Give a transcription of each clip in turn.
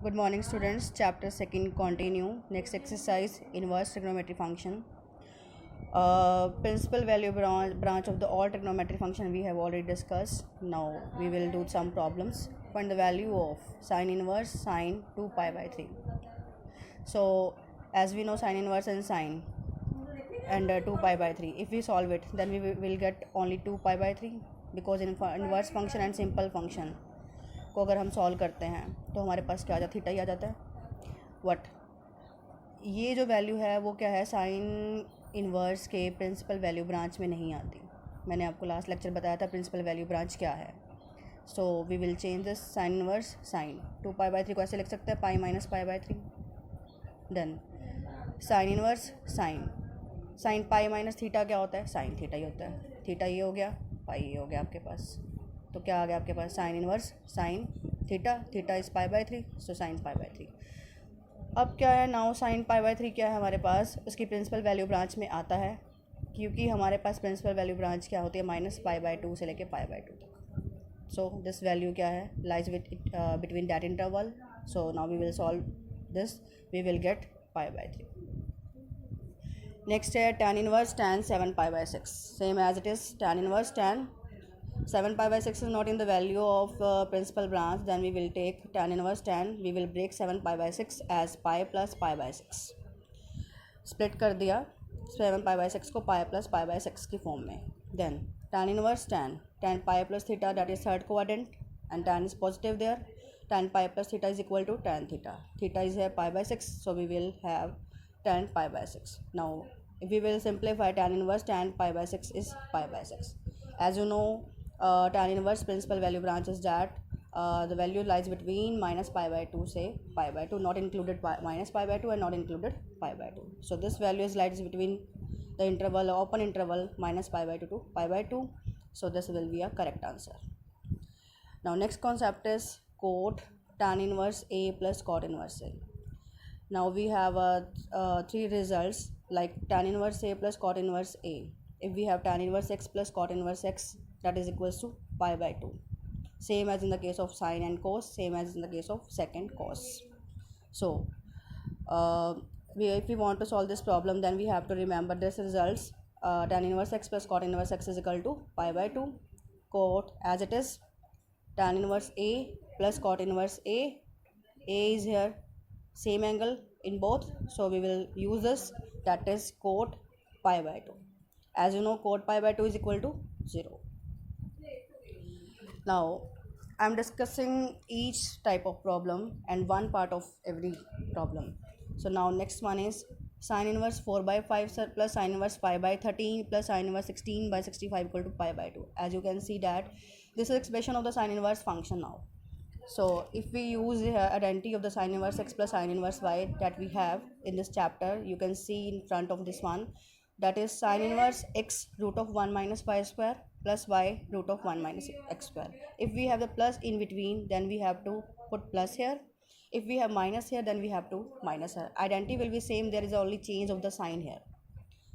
Good morning, students. Chapter 2nd continue. Next exercise, inverse trigonometry function. Principal value branch of the all trigonometry function we have already discussed. Now we will do some problems. Find the value of sine inverse sine 2 pi by 3. So as we know sine inverse and sine and 2 pi by 3. If we solve it, then we will get only 2 pi by 3 because in inverse function and simple function को अगर हम solve करते हैं तो हमारे पास क्या आ जाता है, थीटा ही आ जाता है. वट ये जो वैल्यू है वो क्या है, साइन इन्वर्स के प्रिंसिपल वैल्यू ब्रांच में नहीं आती. मैंने आपको लास्ट लेक्चर बताया था प्रिंसिपल वैल्यू ब्रांच क्या है. So we will change this sine inverse sine 2 pi by 3 को ऐसे लिख सकते हैं pi minus pi by 3. Then sine inverse sine pi minus theta क्या होता है, साइन थीटा ही होता है. थीटा ये हो गया, पाई ये हो गया आपके पास. तो क्या आ गया आपके पास, sine inverse sine theta is pi by 3, so sine pi by 3. अब क्या है, नाउ साइन पाई बाई 3 क्या है हमारे पास, उसकी प्रिंसिपल वैल्यू ब्रांच में आता है क्योंकि हमारे पास प्रिंसिपल वैल्यू ब्रांच क्या होती है, माइनस पाई बाई 2 से लेके पाई बाई 2 तक. सो दिस वैल्यू क्या है, lies with between that interval. So now we will solve this, we will get pi by 3. Next है tan inverse tan 7 pi by 6. Same as it is tan inverse tan 7 pi by 6 is not in the value of principal branch, then we will take tan inverse tan, we will break 7 pi by 6 as pi plus pi by 6. Split कर दिया 7 pi by 6 को pi plus pi by 6 की form में. Then tan inverse tan pi plus theta, that is third quadrant and tan is positive there. Tan pi plus theta is equal to tan theta. Theta is here pi by 6, so we will have tan pi by 6. Now if we will simplify, tan inverse tan pi by 6 is pi by 6. As you know, tan inverse principal value branch is that the value lies between minus pi by 2 say pi by 2, not included minus pi by 2 and not included pi by 2. So this value is lies between the interval, open interval minus pi by 2 to pi by 2. So this will be a correct answer. Now next concept is cot tan inverse A plus cot inverse A. Now we have three results like tan inverse A plus cot inverse A. If we have tan inverse x plus cot inverse x, that is equals to pi by 2. Same as in the case of sine and cos, same as in the case of secant cos. So if we want to solve this problem, then we have to remember this results. Tan inverse x plus cot inverse x is equal to pi by 2. Cot as it is tan inverse A plus cot inverse A. A is here, same angle in both, so we will use this, that is cot pi by 2. As you know, cot pi by 2 is equal to 0. Now I am discussing each type of problem and one part of every problem. So now next one is sine inverse 4 by 5 plus sine inverse 5 by 13 plus sine inverse 16 by 65 equal to pi by 2. As you can see that this is expression of the sine inverse function now. So if we use the identity of the sine inverse x plus sine inverse y that we have in this chapter, you can see in front of this one, that is sine inverse x root of 1 minus y square plus y root of 1 minus x square. If we have the plus in between, then we have to put plus here. If we have minus here, then we have to minus here. Identity will be same, there is only change of the sign here.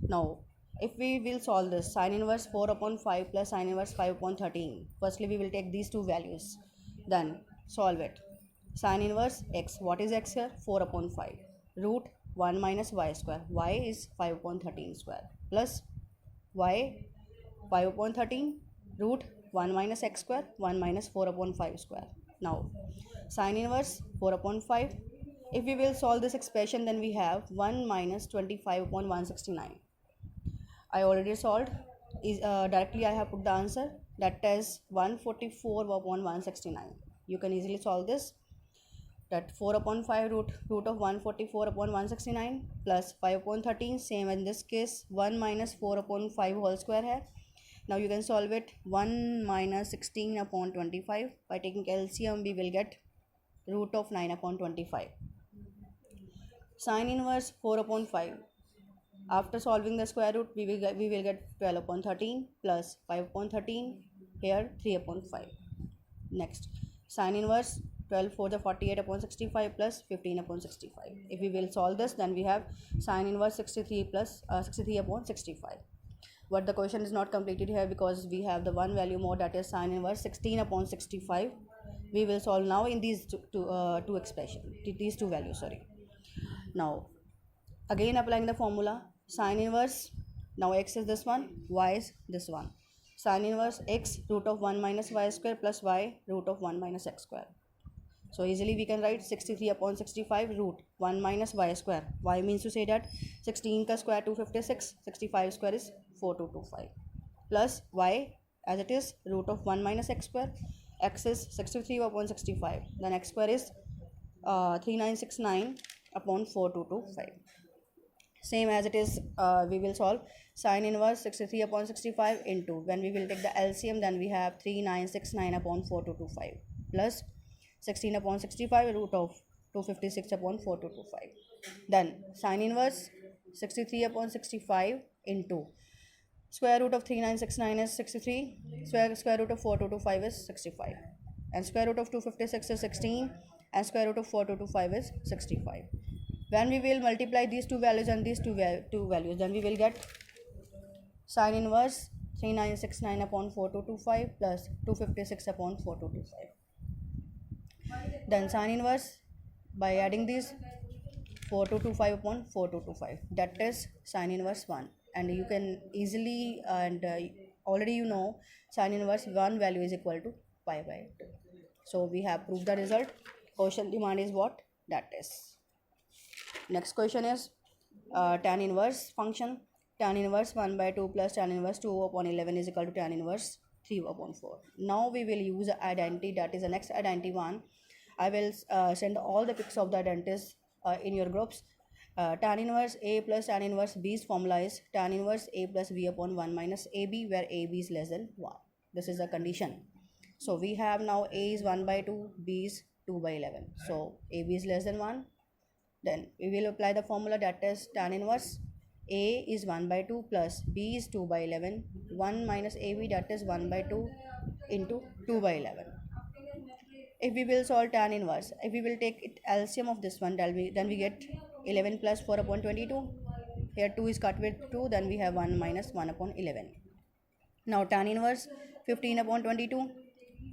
Now if we will solve this, sine inverse 4 upon 5 plus sine inverse 5 upon 13, firstly we will take these two values, then solve it. Sine inverse x, what is x here, 4 upon 5, root 1 minus y square, y is 5 upon 13 square, plus y 5 upon 13 root 1 minus x square, 1 minus 4 upon 5 square. Now sine inverse 4 upon 5, if we will solve this expression, then we have 1 minus 25 upon 169. I already solved, is directly I have put the answer, that is 144 upon 169. You can easily solve this, that 4 upon 5 root of 144 upon 169 plus 5 upon 13, same in this case 1 minus 4 upon 5 whole square hai. Now you can solve it, 1 minus 16 upon 25, by taking LCM we will get root of 9 upon 25. Sine inverse 4 upon 5, after solving the square root we will get 12 upon 13 plus 5 upon 13, here 3 upon 5. Next sine inverse 12 for the 48 upon 65 plus 15 upon 65. If we will solve this, then we have sine inverse 63 plus 63 upon 65. But the question is not completed here because we have the one value more, that is sine inverse 16 upon 65 We will solve now in these two expression, these two values, sorry. Now again applying the formula, sine inverse, now x is this one, y is this one. Sine inverse x root of 1 minus y square plus y root of 1 minus x square. So easily we can write 63 upon 65 root 1 minus y square. Y means to say that 16 ka square 256, 65 square is 4225, plus y as it is root of 1 minus x square. X is 63 upon 65, then x square is 3969 upon 4225. Same as it is, we will solve sine inverse 63 upon 65 into, when we will take the LCM, then we have 3969 upon 4225 plus 16 upon 65 root of 256 upon 4225. Then sine inverse 63 upon 65 into square root of 3969 is 63, square root of 4225 is 65, and square root of 256 is 16, and square root of 4225 is 65. When we will multiply these two values and these two values, then we will get sine inverse 3969 upon 4225 plus 256 upon 4225. Then sine inverse, by adding these, 4225 upon 4225, that is sine inverse 1. And you can easily, and already you know, sine inverse 1 value is equal to pi by 2. So we have proved the result. Question demand is what? That is. Next question is tan inverse function. Tan inverse 1 by 2 plus tan inverse 2 upon 11 is equal to tan inverse 3 upon 4. Now we will use the identity, that is the next identity one. I will send all the pics of the identities in your groups. Tan inverse A plus tan inverse B's formula is tan inverse A plus B upon 1 minus AB, where AB is less than 1. This is the condition. So we have now A is 1 by 2, B is 2 by 11. So AB is less than 1. Then we will apply the formula, that is tan inverse A is 1 by 2 plus B is 2 by 11, 1 minus AB, that is 1 by 2 into 2 by 11. If we will solve tan inverse, if we will take it LCM of this one, then we get 11 plus 4 upon 22. Here 2 is cut with 2, then we have 1 minus 1 upon 11. Now tan inverse 15 upon 22.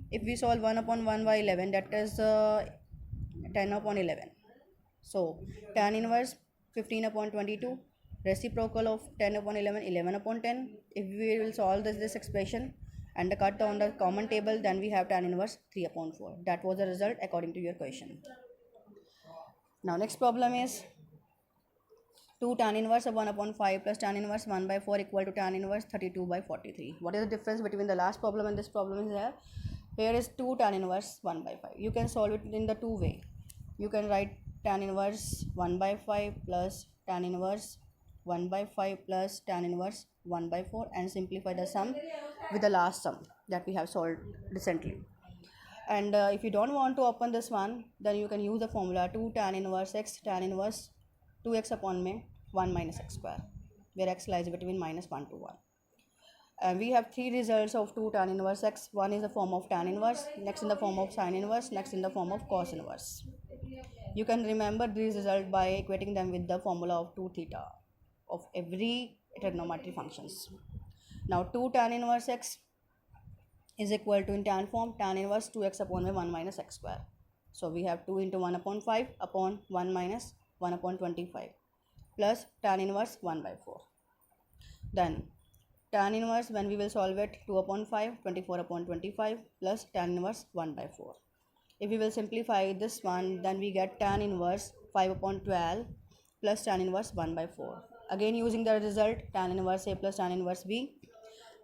If we solve 1 upon 1 by 11, that is 10 upon 11. So tan inverse 15 upon 22, reciprocal of 10 upon 11, 11 upon 10. If we will solve this expression and cut on the common table, then we have tan inverse 3 upon 4. That was the result according to your question. Now next problem is 2 tan inverse of 1 upon 5 plus tan inverse 1 by 4 equal to tan inverse 32 by 43. What is the difference between the last problem and this problem is here? Here is 2 tan inverse 1 by 5. You can solve it in the two way. You can write tan inverse 1 by 5 plus tan inverse 1 by 5 plus tan inverse 1 by 4 and simplify the sum with the last sum that we have solved recently. And if you don't want to open this one, then you can use the formula 2 tan inverse x tan inverse 2x upon 1 minus x square, where x lies between minus 1 to 1. And we have three results of 2 tan inverse x. One is the form of tan inverse, next in the form of sine inverse, next in the form of cos inverse. You can remember these results by equating them with the formula of 2 theta of every trigonometry functions. Now 2 tan inverse x is equal to, in tan form, tan inverse 2x upon 1 minus x square. So we have 2 into 1 upon 5 upon 1 minus 1 upon 25 plus tan inverse 1 by 4. Then tan inverse, when we will solve it, 2 upon 5, 24 upon 25 plus tan inverse 1 by 4. If we will simplify this one, then we get tan inverse 5 upon 12 plus tan inverse 1 by 4. Again using the result tan inverse A plus tan inverse B,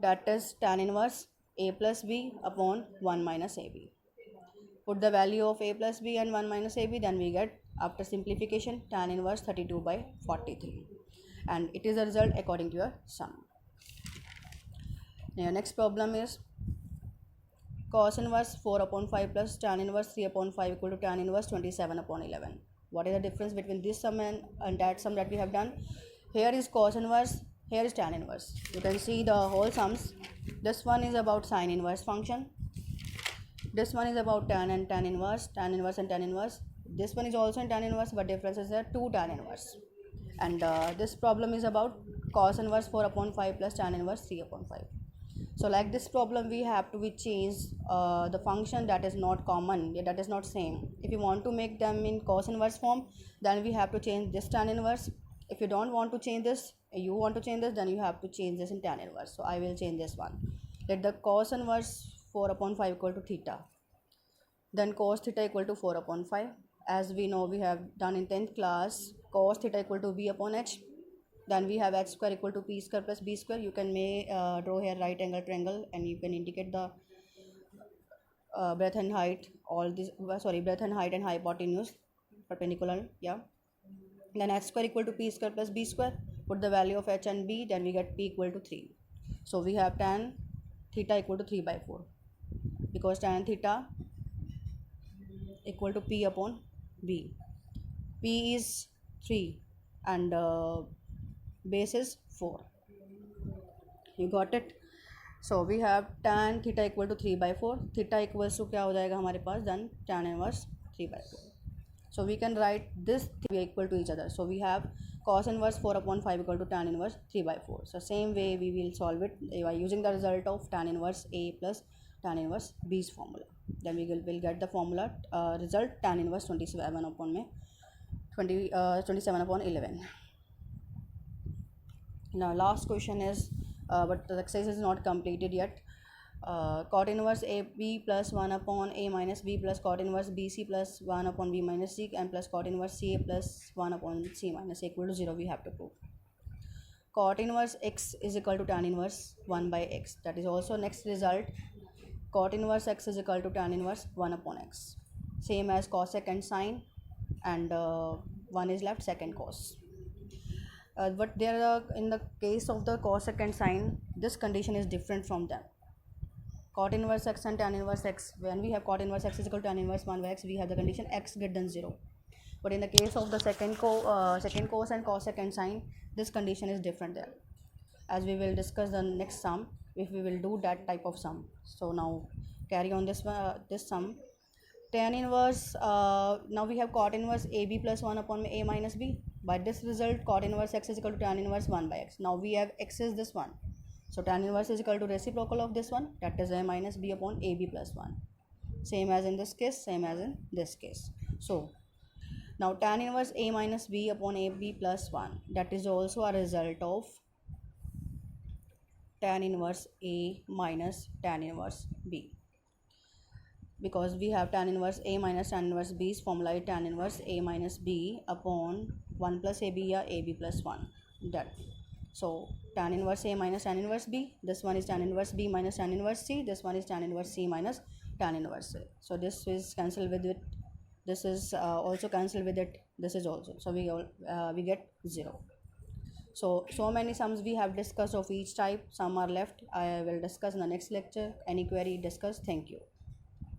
that is tan inverse A plus B upon 1 minus AB. Put the value of A plus B and 1 minus AB, then we get, after simplification, tan inverse 32 by 43. And it is a result according to your sum. Now next problem is cos inverse 4 upon 5 plus tan inverse 3 upon 5 equal to tan inverse 27 upon 11. What is the difference between this sum and that sum that we have done? Here is cos inverse, here is tan inverse. You can see the whole sums. This one is about sine inverse function. This one is about tan and tan inverse and tan inverse. This one is also in tan inverse, but difference is there 2 tan inverse. And this problem is about cos inverse 4 upon 5 plus tan inverse 3 upon 5. So like this problem, we have to we change the function that is not common, that is not same. If you want to make them in cos inverse form, then we have to change this tan inverse. If you don't want to change this, you want to change this, then you have to change this in tan inverse. So I will change this one. Let the cos inverse 4 upon 5 equal to theta. Then cos theta equal to 4 upon 5. As we know, we have done in 10th class, cos theta equal to b upon h. Then we have h square equal to p square plus b square. You can draw here right angle triangle, and you can indicate the breadth and height, all this, breadth and height and hypotenuse perpendicular, yeah. Then h square equal to p square plus b square. Put the value of h and b, then we get p equal to 3. So we have tan theta equal to 3 by 4, because tan theta equal to p upon b. P is 3 and base is 4. You got it? So we have tan theta equal to 3 by 4. Theta equals to क्या हो जाएगा हमारे पास? Then tan inverse 3 by 4. So we can write this equal to each other. So we have cos inverse 4 upon 5 equal to tan inverse 3 by 4. So same way we will solve it by using the result of tan inverse A plus tan inverse B's formula. Then we will get the formula result tan inverse 27 upon 27 upon 11. Now last question is, but the exercise is not completed yet. Cot inverse AB plus 1 upon A minus B plus cot inverse BC plus 1 upon B minus C and plus cot inverse CA plus 1 upon C minus A equal to 0 we have to prove. Cot inverse X is equal to tan inverse 1 by X. That is also next result. Cot inverse X is equal to tan inverse 1 upon X. Same as cosec and sine, and one is left, second cos. But there are, in the case of the cosec and sine, this condition is different from them. Cot inverse x and tan inverse x, when we have cot inverse x is equal to tan inverse 1 by x, we have the condition x greater than 0. But in the case of the second cos and cosec and sine, this condition is different there. As we will discuss the next sum, if we will do that type of sum. So now carry on this sum. Tan inverse, now we have cot inverse AB plus 1 upon A minus B. By this result, cot inverse x is equal to tan inverse 1 by x. Now we have x is this one. So tan inverse is equal to reciprocal of this one, that is A minus B upon AB plus 1. Same as in this case, same as in this case. So now tan inverse A minus B upon AB plus 1, that is also a result of tan inverse A minus tan inverse B. Because we have tan inverse A minus tan inverse B's formula, tan inverse A minus B upon 1 plus AB or AB plus 1. That. So tan inverse A minus tan inverse B, this one is tan inverse B minus tan inverse C, this one is tan inverse C minus tan inverse A. So this is cancelled with it, this is also cancelled with it, this is also. So we get 0. So many sums we have discussed of each type. Some are left, I will discuss in the next lecture. Any query, discuss. Thank you.